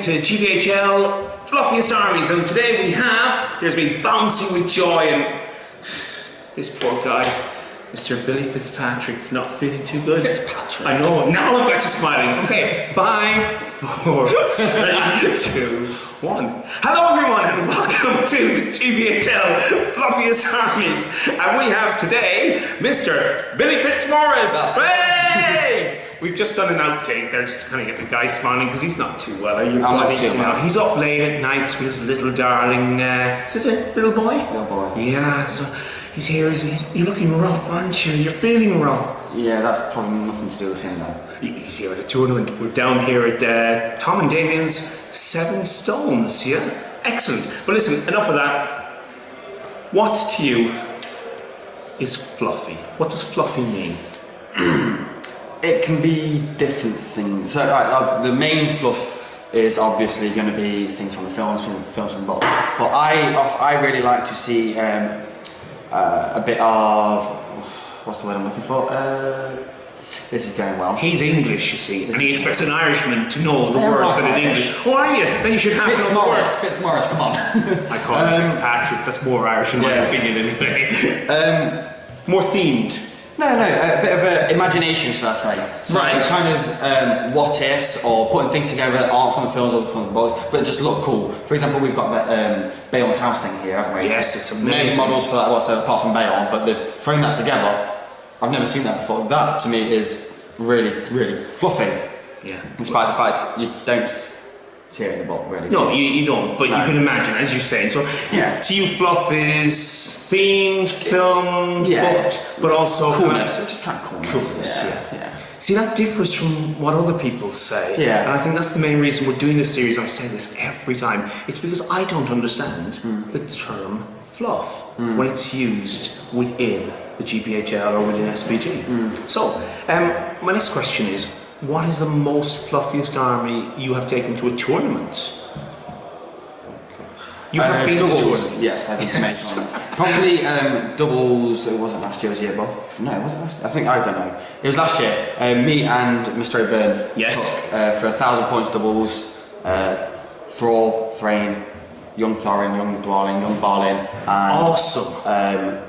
to GBHL Fluffiest Armies, and today we have, there's been bouncing with joy, and this poor guy, Mr. Billy Fitzpatrick, not feeling too good. Fitzpatrick. I know, now I've got you smiling. Okay, 5, 4, 3, 2, 1. Hello everyone and welcome to the GBHL Fluffiest Armies. And we have today Mr. Billy Fitzmaurice. Hey! We've just done an outtake there, just to kind of get the guy smiling because he's not too well. Are you? I'm not too well. He's up late at nights with his little darling. Is it a little boy? Little boy. Yeah. So he's here. You're looking rough, aren't you? You're feeling rough. Yeah, that's probably nothing to do with him though. He's here at the tournament. We're down here at Tom and Damien's 7 Stones. Yeah. Excellent. But listen, enough of that. What to you is fluffy? What does fluffy mean? It can be different things. So the main fluff is obviously going to be things from the films and books. But I really like to see a bit of, what's the word I'm looking for? This is going well. He's English, you see, and he expects an Irishman to know the words that in English. Oh, are you? Then you should have Fitzmaurice. Fitzmaurice, come on. I call him Fitzpatrick. That's more Irish in my opinion, anyway. More themed. No, a bit of imagination, should I say. So right. Kind of what ifs or putting things together that aren't from the films or from the books, but just look cool. For example, we've got the Bayon's house thing here, haven't we? Yes, it's amazing. Many models for that whatsoever, apart from Bayon, but they've thrown that together. I've never seen that before. That to me is really, really fluffy. Yeah. Despite the fact you don't see it in the book, really. No, you don't, but you can imagine, as you're saying. So, yeah. To you, fluff is themed, filmed, booked, but also coolness. It's just kind of coolness. Coolness, yeah. See, that differs from what other people say. Yeah. And I think that's the main reason we're doing this series. I say this every time. It's because I don't understand the term fluff when it's used within the GBHL or within SPG. So, my next question is, what is the most fluffiest army you have taken to a tournament? You have been doubles, to tournaments? Yes, I've been to many tournaments. Probably doubles, it wasn't last year, it was the year before. No, it wasn't last year. I don't know. It was last year. Me and Mr. O'Byrne took for 1,000 points doubles, Thrall, Thrain, Young Thorin, Young Dwalin, Young Balin, and awesome.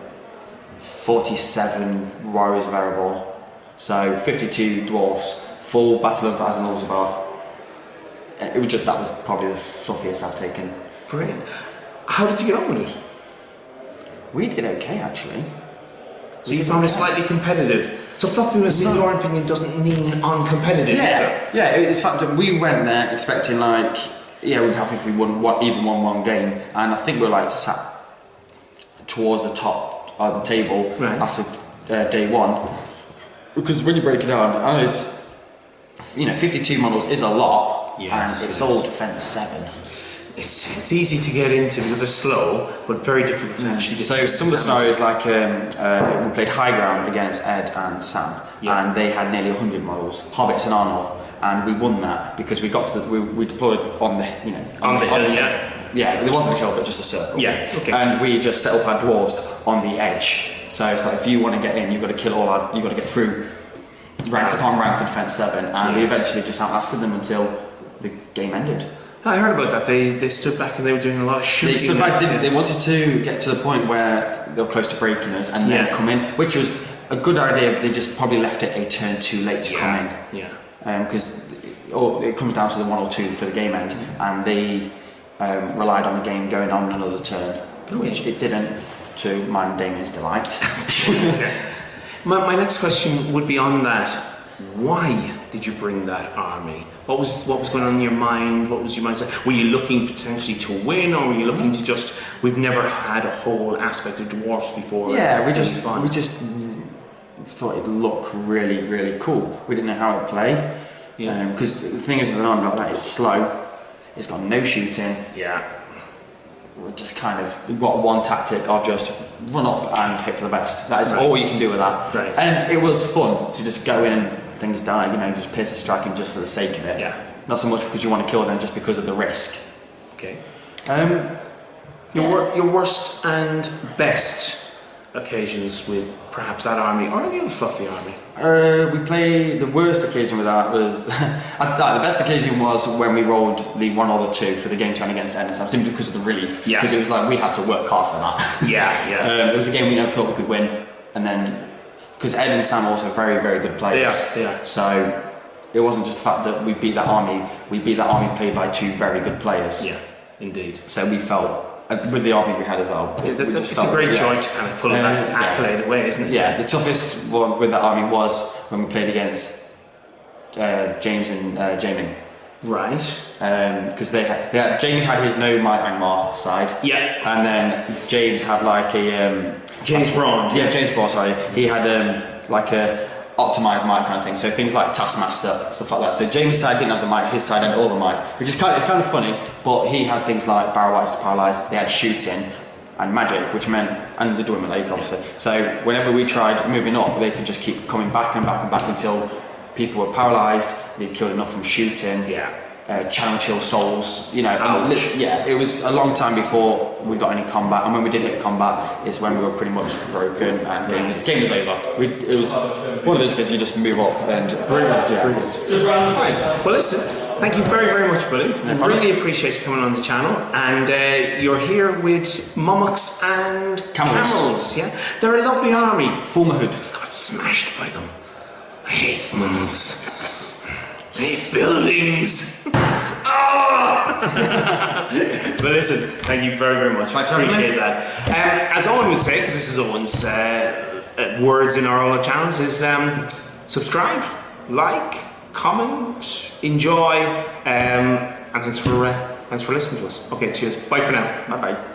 47 Warriors of Erebor. So 52 dwarfs, full Battle of Azanulzabar. That was probably the fluffiest I've taken. Brilliant. How did you get on with it? We did okay, actually. So you found it slightly competitive. So fluffiness, in your opinion, doesn't mean uncompetitive. Yeah. It's fact that we went there expecting we'd be happy if we even won one game, and I think we were sat towards the top of the table after day one. Because when you break it down, I know it's 52 models is a lot, and it's all defense 7. It's easy to get into because they're slow, but very difficult to actually get. So some of the scenarios, we played high ground against Ed and Sam, and they had nearly 100 models, Hobbits and Arnor, and we won that because we got to we deployed on the on the hill. Yeah, there wasn't a hill, but just a circle. Yeah, okay. And we just set up our dwarves on the edge. So it's if you want to get in, you've got to kill you've got to get through ranks upon ranks of defense 7, and we eventually just outlasted them until the game ended. I heard about that. They stood back and they were doing a lot of shooting. They stood back. They wanted to get to the point where they were close to breaking us and then come in, which was a good idea, but they just probably left it a turn too late to come in. Yeah. Because it comes down to the 1 or 2 for the game end, and they relied on the game going on another turn, which it didn't, to mine and Damien's delight. My next question would be on that. Why did you bring that army? What was going on in your mind? What was your mindset? Were you looking potentially to win, or were you looking to just? We've never had a whole aspect of dwarfs before. Yeah, we just thought it'd look really, really cool. We didn't know how it'd play. Yeah. Because the thing is with an army like that, it's slow. It's got no shooting. Yeah. We're just we've got one tactic of just run up and hope for the best. That is all you can do with that. Right. And it was fun to just go in and things die, just pierce a striking just for the sake of it. Yeah. Not so much because you want to kill them, just because of the risk. Okay. Your worst and best occasions with perhaps that army or any other fluffy army? We played, the worst occasion with that was, I'd say the best occasion was when we rolled the 1 or the 2 for the game 10 against Edinson, simply because of the relief. Yeah. Because it was like we had to work hard for that. Yeah. It was a game we never thought we could win, and then, because Ed and Sam are also very, very good players. Yeah. So it wasn't just the fact that we beat that army played by 2 very good players. Yeah, indeed. So we felt, with the army we had as well. It's a great joy to kind of pull that accolade away, isn't it? Yeah, the toughest one with that army was when we played against James and Jamie. Right. Because Jamie had his no Might Angmar side. Yeah. And then James had like a James Braun. Yeah, James Braun. Sorry, he had like a optimized might kind of thing. So things like Taskmaster, stuff like that. So Jamie's side didn't have the might, his side had all the might, which is kind of funny. But he had things like Barrow Whites to paralyze. They had shooting and magic, which meant, and the Dwindle Lake obviously. So whenever we tried moving up, they could just keep coming back and back and back until people were paralysed. They killed enough from shooting. Yeah. Channel chill souls, you know. Yeah, it was a long time before we got any combat, and when we did hit combat, it's when we were pretty much broken and game was over. It was one of those games you just move up and brilliant. Right. Well, listen. Thank you very, very much, buddy. I really appreciate you coming on the channel. And you're here with Momox and Camels. Yeah, they're a lovely army. Fulmerhood. I just got smashed by them. I hate Momox. I hate buildings. But listen, thank you very, very much. I appreciate that. As Owen would say, because this is Owen's words in our other channels, is subscribe, like, comment, enjoy, and thanks for listening to us. Okay, cheers. Bye for now. Bye bye.